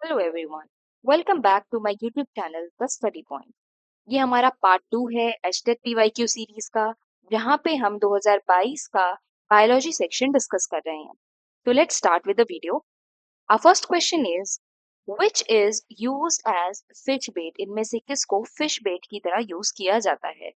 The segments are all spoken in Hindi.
Hello everyone, welcome back to my YouTube channel the study point. ये हमारा पार्ट 2 है एचटेट पीवाईक्यू सीरीज का, जहाँ पे हम 2022 का बायोलॉजी सेक्शन डिस्कस कर रहे हैं। तो let's start with the video. Our first question is which is used as fish bait. इनमें से किसको फिश बेट की तरह यूज किया जाता है?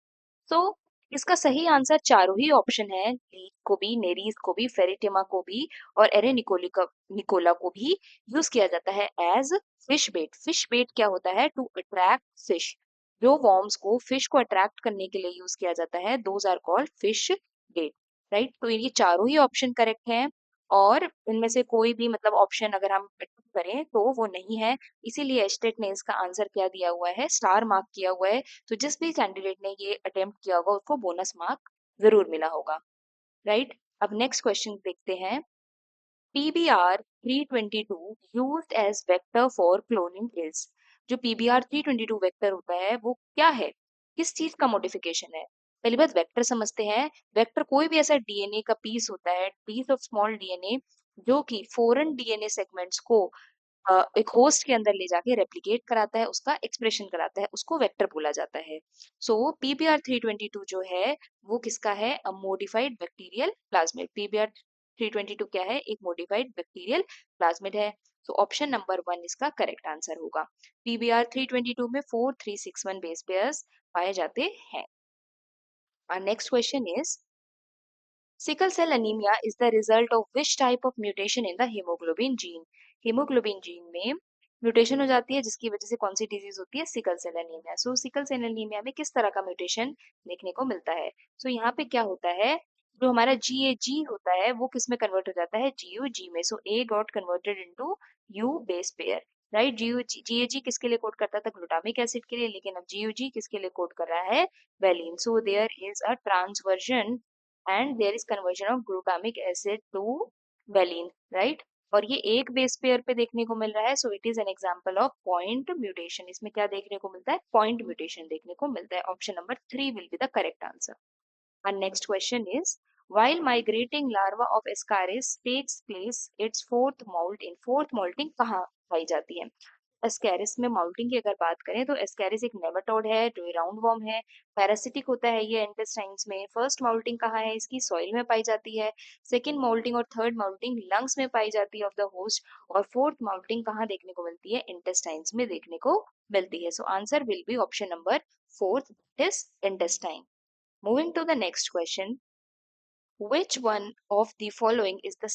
तो इसका सही आंसर चारों ही ऑप्शन है। लीक को भी, नेरीज को भी, फेरिटेमा को भी और एरे निकोला को भी यूज किया जाता है as fish bait. Fish bait क्या होता है? To attract fish. जो वॉर्म्स को फिश को अट्रैक्ट करने के लिए यूज किया जाता है, those are called fish bait. Right, तो ये चारों ही ऑप्शन करेक्ट हैं और इनमें से कोई भी मतलब ऑप्शन अगर हम करें तो वो नहीं है। इसीलिए एस्टेट ने इसका आंसर क्या दिया हुआ है? स्टार मार्क किया हुआ है। तो जिस भी कैंडिडेट ने ये अटेम्प्ट किया होगा उसको बोनस मार्क जरूर मिला होगा। राइट, अब नेक्स्ट क्वेश्चन देखते हैं। PBR 322 used as vector for cloning is। जो PBR 322 वेक्टर होता है वो क्या है? किस चीज का मॉडिफिकेशन है? पहली बात वेक्टर समझते हैं। वेक्टर कोई भी ऐसा डीएनए का पीस होता है, पीस ऑफ स्मॉल डीएनए, जो कि फॉरेन डीएनए सेगमेंट्स को एक होस्ट के अंदर ले जाके रेप्लिकेट कराता है, उसका एक्सप्रेशन कराता है, उसको वेक्टर बोला जाता है। सो PBR 322 जो है वो किसका है? अ मोडिफाइड बैक्टीरियल प्लाज्मिड। PBR 322 क्या है? एक मोडिफाइड बैक्टीरियल प्लाज्मिड है। तो ऑप्शन नंबर 1 इसका करेक्ट आंसर होगा। PBR 322 में 4361 बेस पेयर्स पाए जाते हैं। Our next question is sickle cell anemia is the result of which type of mutation in the hemoglobin gene। hemoglobin gene में म्यूटेशन हो जाती है जिसकी वजह से कौन सी डिजीज होती है? Sickle cell anaemia. So sickle cell anaemia में किस तरह का म्यूटेशन देखने को मिलता है? सो यहाँ पे क्या होता है, जो हमारा GAG होता है वो किस में कन्वर्ट हो जाता है? GUG में। सो A got converted into U base pair. Right, GAG किसके लिए कोड करता था? ग्लूटामिक एसिड के लिए, लेकिन अब GUG किसके लिए कोड कर रहा है? Valine. So there is a transversion and there is conversion of glutamic acid to valine, right? और ये एक बेस पेयर पे देखने को मिल रहा है। So it is an example of point mutation. इसमें क्या देखने को मिलता है? पॉइंट म्यूटेशन देखने को मिलता है। Option number 3 will be the correct answer. And next question is while migrating larva of Ascaris takes place its fourth molt in। fourth molting कहाँ पाई जाती है? एस्कैरिस में माउल्टिंग की अगर बात करें तो एस्कैरिस एक नेमाटोड है जो राउंड वॉर्म है, पैरासिटिक होता है ये इंटेस्टाइन्स में। फर्स्ट माउल्टिंग कहाँ है इसकी? सॉइल में पाई जाती है। सेकंड माउल्टिंग और थर्ड माउल्टिंग लंग्स में पाई जाती है ऑफ द होस्ट। और फोर्थ माउल्टिंग कहाँ देखने को मिलती है? इंटेस्टाइन्स में देखने को मिलती है। So answer will be option number 4, that is intestine. Moving to the next question, which one of the following is the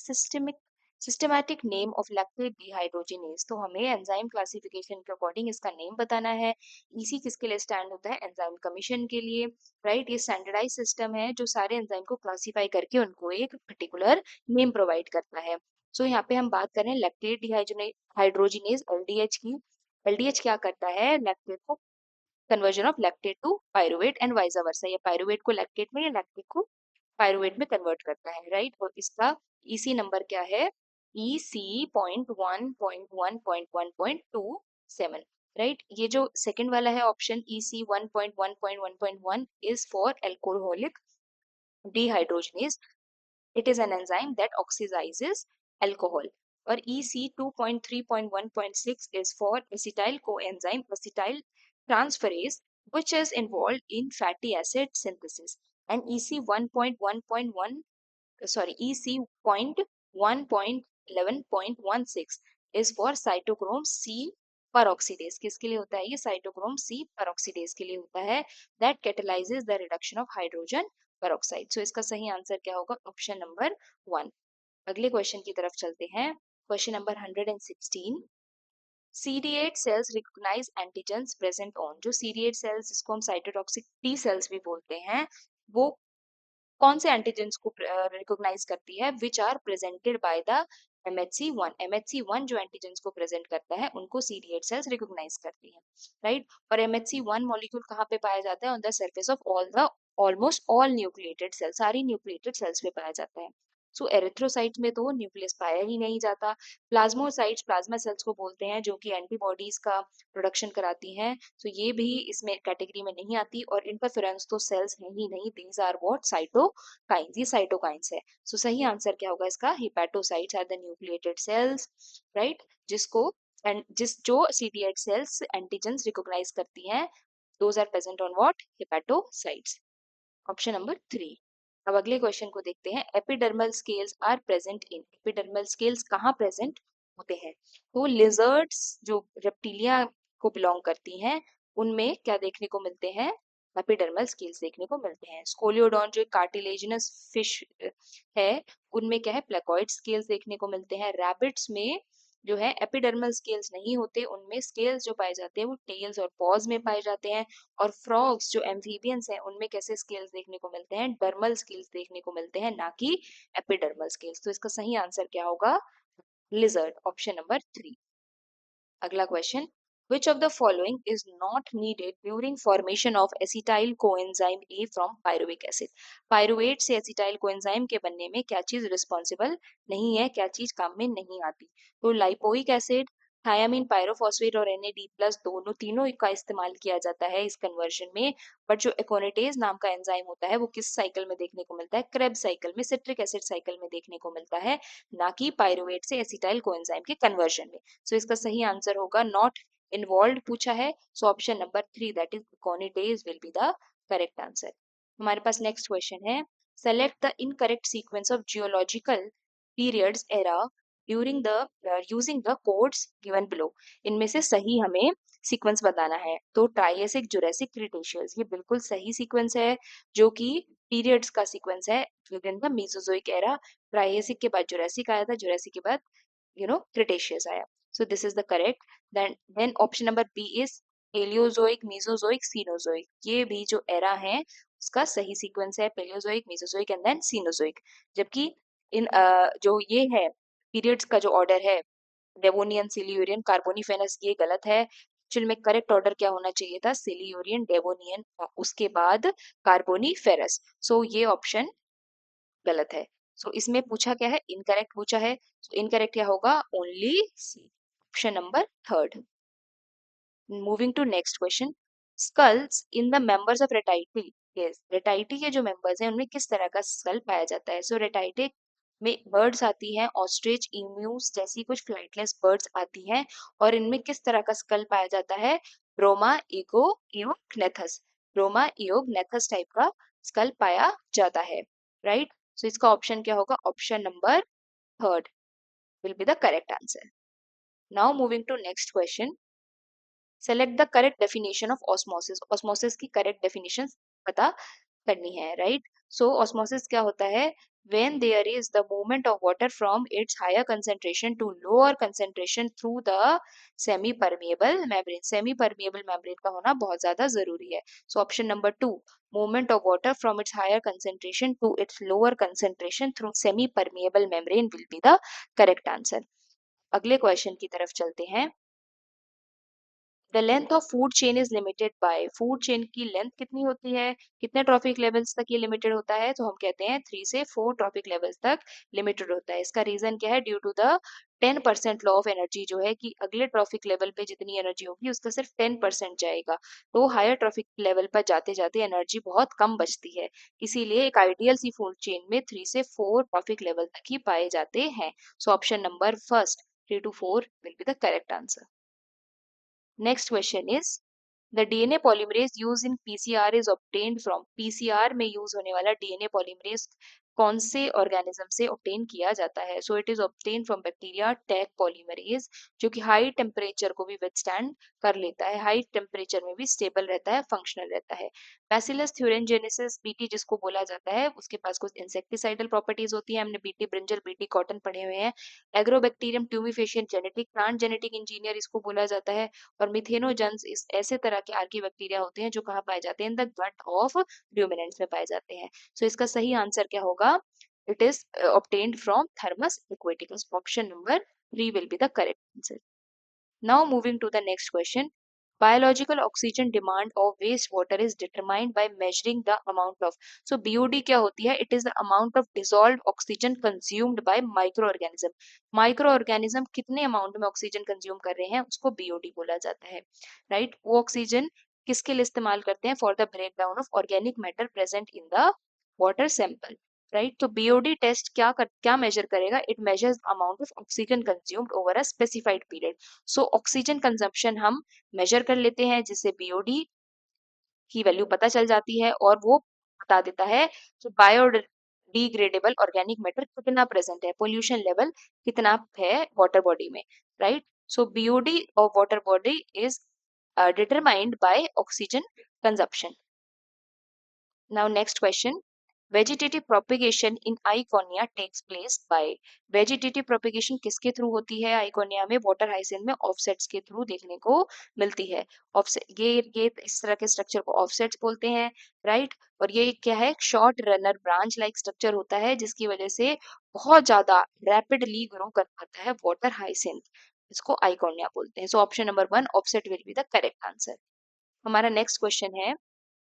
systematic name of lactate dehydrogenase? तो हमें एंजाइम क्लासिफिकेशन के अकॉर्डिंग इसका नेम बताना है। इसी किसके लिए स्टैंड होता है? एंजाइम कमीशन के लिए। राइट, ये स्टैंडर्डाइज सिस्टम है जो सारे एंजाइम को क्लासिफाई करके उनको एक पर्टिकुलर नेम प्रोवाइड करता है। सो यहाँ पे हम बात करें लैक्टेट डिहाइड्रोजिनेज LDH की। LDH क्या करता है? लैक्टेट को conversion of lactate to pyruvate and vice versa. या पायरुवेट को लैक्टेट में या लैक्टेट को पायरुवेट में कन्वर्ट करता है। राइट, और इसका EC नंबर क्या है? EC.1.1.1.27। राइट, ये जो सेकंड वाला है option EC.1.1.1.1 is for alcoholic dehydrogenase। it is an enzyme that oxidizes alcohol। और EC.2.3.1.6 is for acetyl coenzyme acetyl transferase which is involved in fatty acid synthesis। and EC.1.11.16 is for cytochrome C peroxidase। किसके लिए होता है ये? cytochrome C peroxidase के लिए होता है, that catalyzes the reduction of hydrogen peroxide। सो इसका सही आंसर क्या होगा? Option number 1। अगले क्वेश्चन की तरफ चलते हैं। Question number 116, CD8 cells recognize antigens present on। जो CD8 cells जिसको हम साइटोटॉक्सिक T cells भी बोलते हैं, वो कौन से एंटीजेंस को रिकॉग्नाइज करती है? Which are presented by the MHC1। MHC1 जो एंटीजेंस को प्रेजेंट करता है उनको CD8 सेल्स रिकॉग्नाइज करती है। राइट, और MHC1 मॉलिक्यूल कहाँ पे पाया जाता है? On the surface of almost all nucleated cells. सारी न्यूक्लिएटेड सेल्स पे पाया जाता है। सो एरिथ्रोसाइट में तो न्यूक्लियस पाया ही नहीं जाता। प्लाज्मोसाइट्स प्लाज्मा सेल्स को बोलते हैं जो कि एंटीबॉडीज का प्रोडक्शन कराती हैं। तो ये भी इसमें कैटेगरी में नहीं आती। और इंटरफेरेंस तो सेल्स है ही नहीं। These are what? साइटोकाइंस। ये साइटोकाइंस है। सो सही आंसर क्या होगा इसका? Hepatocytes are the nucleated cells. Right, जिसको एंड जो CD8 सेल्स एंटीजेंस रिकॉग्नाइज करती हैं, those are present on what, hepatocytes. Option number 3। अब अगले क्वेश्चन को देखते हैं, epidermal scales are present in, epidermal scales कहाँ प्रेजेंट होते हैं? तो लिजर्ड्स जो रेप्टिलिया को बिलोंग करती हैं, उनमें क्या देखने को मिलते हैं? एपिडर्मल स्केल्स देखने को मिलते हैं। स्कोलियोडॉन जो कार्टिलेजिनस फिश है, उनमें क्या है, प्लेकोइड स्केल्स देखने को मिलते हैं। रैबिट्स में जो है एपिडर्मल स्केल्स नहीं होते, उनमें स्केल्स जो पाए जाते हैं वो टेल्स और पॉज में पाए जाते हैं। और फ्रॉग्स जो एम्फीबियंस हैं, उनमें कैसे स्केल्स देखने को मिलते हैं? डर्मल स्केल्स देखने को मिलते हैं, ना कि एपिडर्मल स्केल्स। तो इसका सही आंसर क्या होगा? Lizard, option number 3। अगला question, which of the following is not needed during formation of acetyl coenzyme A from pyruvic acid? Pyruvate से एसिटाइल कोएंजाइम के बनने में क्या चीज रिस्पॉन्सिबल नहीं है, क्या चीज काम में नहीं आती? तो लाइपोइक एसिड, थायामीन पायरोफॉस्फेट और NAD+ दोनों तीनों का इस्तेमाल किया जाता है इस कन्वर्जन में। बट जो एकोनेटेज नाम का एंजाइम होता है वो किस साइकिल में देखने को मिलता है? क्रेब्स साइकिल में, सिट्रिक एसिड साइकिल में देखने को मिलता है, ना कि पायरुवेट से एसिटाइल कोएंजाइम के कन्वर्जन में। सो इसका सही आंसर होगा नॉट इन्वॉल्व पूछा है, so option number 3 that is aconitase will be the correct answer. हमारे पास नेक्स्ट क्वेश्चन है, select the incorrect sequence of geological periods era during the using the codes given below. इनमें से सही हमें सीक्वेंस बताना है। तो ट्राइएसिक, जुरासिक, क्रीटेशियस, ये बिल्कुल सही सीक्वेंस है, जो कि पीरियड्स का सीक्वेंस है with in the Mesozoic era. Triassic के बाद जुरासिक आया था, जुरासिक के बाद क्रिटेशियस आया। So this is the correct. Then option number B is Paleozoic, Mesozoic, Cenozoic. ये भी जो एरा है उसका सही सीक्वेंस है, Paleozoic, Mesozoic and then Cenozoic। जबकि इन जो ये है पीरियड्स का जो ऑर्डर है, डेवोनियन, सिलियूरियन, कार्बोनिफेरस, ये गलत है। एक्चुअल में करेक्ट ऑर्डर क्या होना चाहिए था? सिलियूरियन, डेवोनियन, उसके बाद कार्बोनिफेरस। सो ये ऑप्शन गलत है। सो इसमें पूछा क्या है? इनकरेक्ट पूछा है। सो इनकरेक्ट क्या होगा? Only C, option number 3। Moving to next question, skulls in the members of ratitae. Yes, ratitae के जो मेंबर्स हैं उनमें किस तरह का स्कल पाया जाता है? सो रेटाइटी में बर्ड्स आती हैं, ऑस्ट्रिच, इम्यूस जैसी कुछ फ्लाइटलेस बर्ड्स आती हैं, और इनमें किस तरह का स्कल पाया जाता है? ब्रोमा ईगो इयोग्नेथस, ब्रोमा इयोग्नेथस टाइप का स्कल पाया जाता है, राइट? सो इसका ऑप्शन क्या होगा? Option number 3 will be the correct answer. Now moving to next question. Select the correct definition of osmosis. Osmosis की correct definition पता करनी है, right? So osmosis क्या होता है? When there is the movement of water from its higher concentration to lower concentration through the semi-permeable membrane. Semi-permeable membrane का होना बहुत ज़्यादा ज़रूरी है. So option number 2, movement of water from its higher concentration to its lower concentration through semi-permeable membrane will be the correct answer. अगले क्वेश्चन की तरफ चलते हैं। The length of food chain is limited by, food chain की लेंथ कितनी होती है, कितने ट्रॉफिक लेवल्स तक ये लिमिटेड होता है? तो हम कहते हैं 3 से 4 ट्रॉफिक लेवल्स तक लिमिटेड होता है। इसका रीजन क्या है? Due to the 10% law of energy, जो है कि अगले ट्रॉफिक लेवल पे जितनी एनर्जी होगी उसका सिर्फ 10% जाएगा। तो हायर ट्रॉफिक लेवल पर जाते जाते एनर्जी बहुत कम बचती है, इसीलिए एक आइडियल सी फूड चेन में 3 से 4 ट्रॉफिक लेवल तक ही पाए जाते हैं। सो option number first 3 to 4 will be the correct answer. Next question is, the DNA polymerase used in PCR is obtained from, PCR में यूज होने वाला DNA polymerase कौन से ऑर्गेनिज्म से ऑब्टेन किया जाता है? So it is obtain from bacteria tag polymerase, जो कि हाई टेम्परेचर को भी विथस्टैंड कर लेता है, हाई टेम्परेचर में भी स्टेबल रहता है, फंक्शनल रहता है। बैसिलस थ्यूरेंजेनेसिस बीटी जिसको बोला जाता है, उसके पास कुछ इंसेक्टिसाइडल प्रॉपर्टीज होती है, हमने बीटी ब्रिंजल, बीटी कॉटन पढ़े हुए हैं। Agrobacterium tumefaciens genetic, plant genetic engineer इसको बोला जाता है। और मिथेनोजन्स इस ऐसे तरह के आर्की बैक्टीरिया होते हैं जो कहाँ पाए जाते हैं? In the gut of ruminants में पाए जाते हैं। सो इसका सही आंसर क्या होगा? It is obtained from Thermus aquaticus. Option number 3 will be the correct answer. Now moving to the next question. Biological oxygen demand of wastewater is determined by measuring the amount of. So BOD क्या होती है? It is the amount of dissolved oxygen consumed by microorganism. Microorganism कितने अमाउंट में ऑक्सीजन कंज्यूम कर रहे हैं उसको BOD बोला जाता है, राइट? वो ऑक्सीजन किसके लिए इस्तेमाल करते हैं? For the breakdown of organic matter present in the water sample. Right. तो बीओडी टेस्ट क्या मेजर करेगा? It measures amount of oxygen consumed over a specified period. So oxygen consumption हम मेजर कर लेते हैं, जिससे बीओडी की वैल्यू पता चल जाती है और वो बता देता है कि बायोडिग्रेडेबल ऑर्गेनिक मैटर कितना प्रेजेंट है, पोल्यूशन लेवल कितना है वाटर बॉडी में, right. So BOD of water body is determined by oxygen consumption. Now next question. Vegetative propagation in Iconia takes place by. Vegetative propagation किसके थ्रू होती है आइकोनिया में? वाटर हाइसिन में ऑफसेट्स के थ्रू देखने को मिलती है। ऑफसेट ये इस तरह के स्ट्रक्चर को ऑफसेट्स बोलते हैं, राइट। और ये क्या है? Short runner branch like structure होता है, जिसकी वजह से बहुत ज्यादा रैपिडली ग्रो कर पाता है वाटर हाइसिन। इसको आइकोनिया बोलते हैं। सो option number 1 offset will be the correct answer. हमारा नेक्स्ट क्वेश्चन है,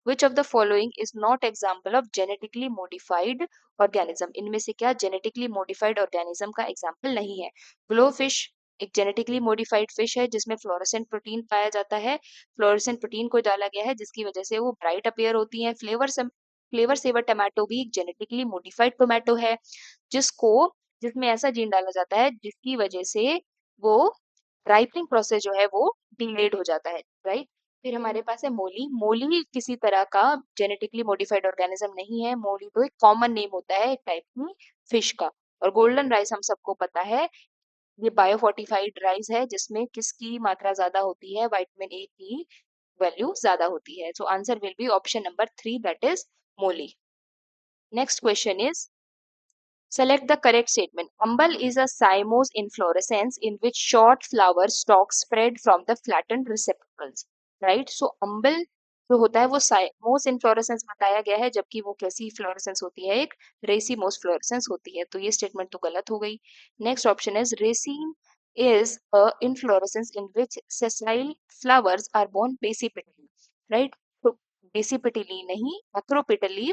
which of the following is not example of genetically modified organism? इनमें से क्या जेनेटिकली मॉडिफाइड ऑर्गेनिज्म का एग्जाम्पल नहीं है? ग्लोफिश एक जेनेटिकली मॉडिफाइड फिश है जिसमें फ्लोरेसेंट प्रोटीन पाया जाता है। फ्लोरेसेंट प्रोटीन को डाला गया है जिसकी वजह से वो ब्राइट अपीयर होती है। फ्लेवर सेवर टमाटो भी एक जेनेटिकली मॉडिफाइड टोमेटो है, जिसको जिसमें ऐसा जीन डाला जाता है जिसकी वजह से वो राइपनिंग प्रोसेस जो है वो डिलेड हो जाता है, राइट। फिर हमारे पास है मोली। मोली किसी तरह का जेनेटिकली मॉडिफाइड ऑर्गेनिज्म नहीं है। मोली तो एक कॉमन नेम होता है एक टाइप की फिश का। और गोल्डन राइस हम सबको पता है, ये बायोफोर्टिफाइड राइस है जिसमें किसकी मात्रा ज्यादा होती है? विटामिन ए की वैल्यू ज्यादा होती है। So answer will be option number 3 that is मोली। Next question is, select the correct statement. Umbel is a cymose inflorescence in which short flower stalks spread from the flattened receptacles. Right? So umbel जो होता है वो साइमोस इन्फ्लोरेसेंस बताया गया है, जबकि वो कैसी फ्लोरेसेंस होती है? एक रेसीमोस फ्लोरेसेंस होती है। तो ये स्टेटमेंट तो गलत हो गई। Next option is, raceme is a inflorescence in which sessile flowers are born basipetally. Right? तो basipetally नहीं, acropetally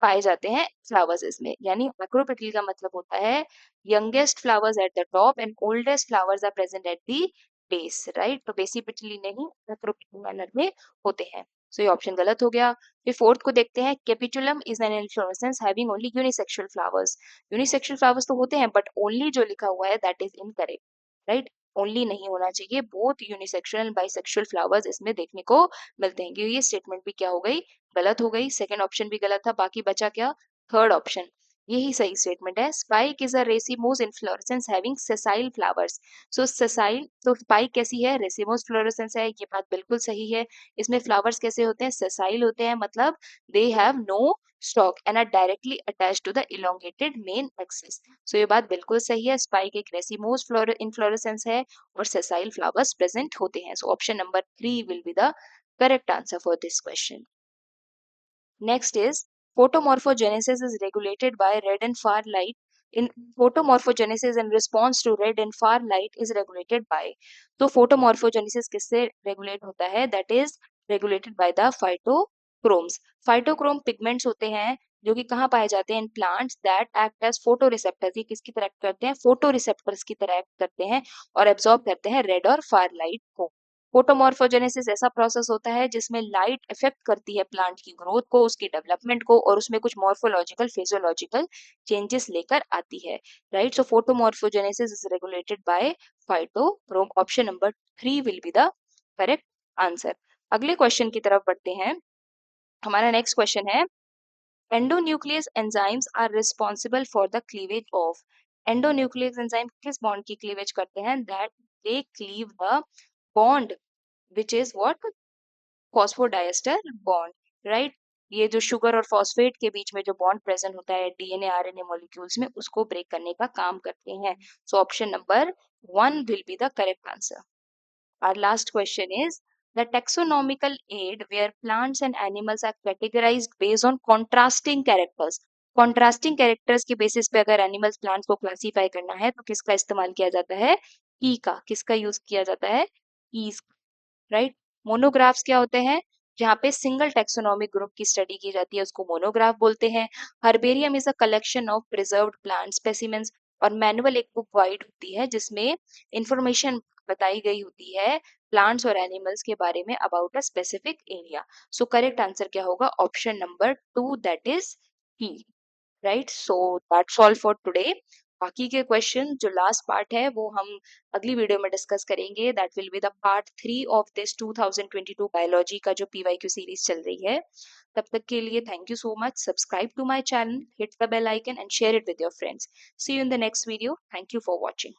पाए जाते हैं फ्लावर्स इसमें। यानी मैक्रोपेटल का मतलब होता है youngest flowers at the top and oldest flowers are present at the base, right. तो बेसिपिटली नहीं, मैक्रोपेटल मैनर में होते हैं। सो ये ऑप्शन गलत हो गया। फिर फोर्थ को देखते हैं, capitulum is an inflorescence having only unisexual flowers. Unisexual flowers तो होते हैं बट ओनली जो लिखा हुआ है that is incorrect, right. Only नहीं होना चाहिए, both unisexual and bisexual flowers इसमें देखने को मिलते हैं। क्योंकि ये स्टेटमेंट भी क्या हो गई? गलत हो गई। सेकंड ऑप्शन भी गलत था, बाकी बचा क्या? Third option. यही सही स्टेटमेंट है। Spike is a racemose inflorescence having sessile flowers. So sessile, तो स्पाइक कैसी है? रेसिमोस फ्लोरेसेंस है, ये बात बिल्कुल सही है। इसमें फ्लावर्स कैसे होते हैं? सेसाइल होते हैं, मतलब they have no stalk and are directly attach to the elongated main axis. So ये बात बिल्कुल सही है। स्पाइक एक रेसिमोस इन्फ्लोरेसेंस है और सेसाइल फ्लावर्स प्रेजेंट होते हैं। सो option number 3 will be the correct answer for this question. Next is, photomorphogenesis is regulated by red and far light. In photomorphogenesis in response to red and far light is regulated by. तो photomorphogenesis किससे regulate होता है? That is regulated by the phytochromes. Phytochrome pigments होते हैं जो कि कहाँ पाए जाते हैं? इन plants that act as photoreceptors. ये किसकी तरह act करते हैं? photoreceptors की तरह act करते हैं और absorb करते हैं red और far light को। फोटोमॉर्फोजेनेसिस ऐसा प्रोसेस होता है जिसमें लाइट इफेक्ट करती है प्लांट की ग्रोथ को, उसकी डेवलपमेंट को, और उसमें कुछ मॉर्फोलॉजिकल फिजियोलॉजिकल चेंजेस लेकर आती है, right. So photomorphogenesis is regulated by phytochrome. Option number 3 will be the correct answer. अगले क्वेश्चन की तरफ बढ़ते हैं। हमारा नेक्स्ट क्वेश्चन है, endonuclease enzymes are responsible for the cleavage of. Endonuclease enzyme किस बॉन्ड की क्लीवेज करते हैं? That they cleave the bond which is what? Phosphodiester bond, right? ये जो शुगर और फॉस्फेट के बीच में जो बॉन्ड प्रेजेंट होता है डीएनए आरएनए मॉलिक्यूल्स में, उसको ब्रेक करने का काम करते हैं। सो option number 1 will be the correct answer. Our last question is, the taxonomical aid where plants and animals are categorized based on contrasting characters. Contrasting characters के बेसिस पे अगर एनिमल्स प्लांट्स को क्लासीफाई करना है तो किसका इस्तेमाल किया जाता है? की का। किसका यूज किया जाता है? Keys, right. मोनोग्राफ्स क्या होते हैं? जहाँ पे सिंगल टेक्सोनॉमिक ग्रुप की स्टडी की जाती है उसको मोनोग्राफ बोलते हैं। Herbarium is a collection of preserved plant specimens. और मैनुअल एक बुक वाइड होती है जिसमें इंफॉर्मेशन बताई गई होती है प्लांट्स और एनिमल्स के बारे में about a specific area. So correct answer क्या होगा? Option number 2 that is he. Right. So that's all for today. बाकी के क्वेश्चन जो लास्ट पार्ट है वो हम अगली वीडियो में डिस्कस करेंगे। That will be the part 3 of this 2022 biology का जो पीवाईक्यू सीरीज चल रही है। तब तक के लिए thank you so much. Subscribe to my channel, hit the bell icon and share it with your friends. See you in the next video. Thank you for watching.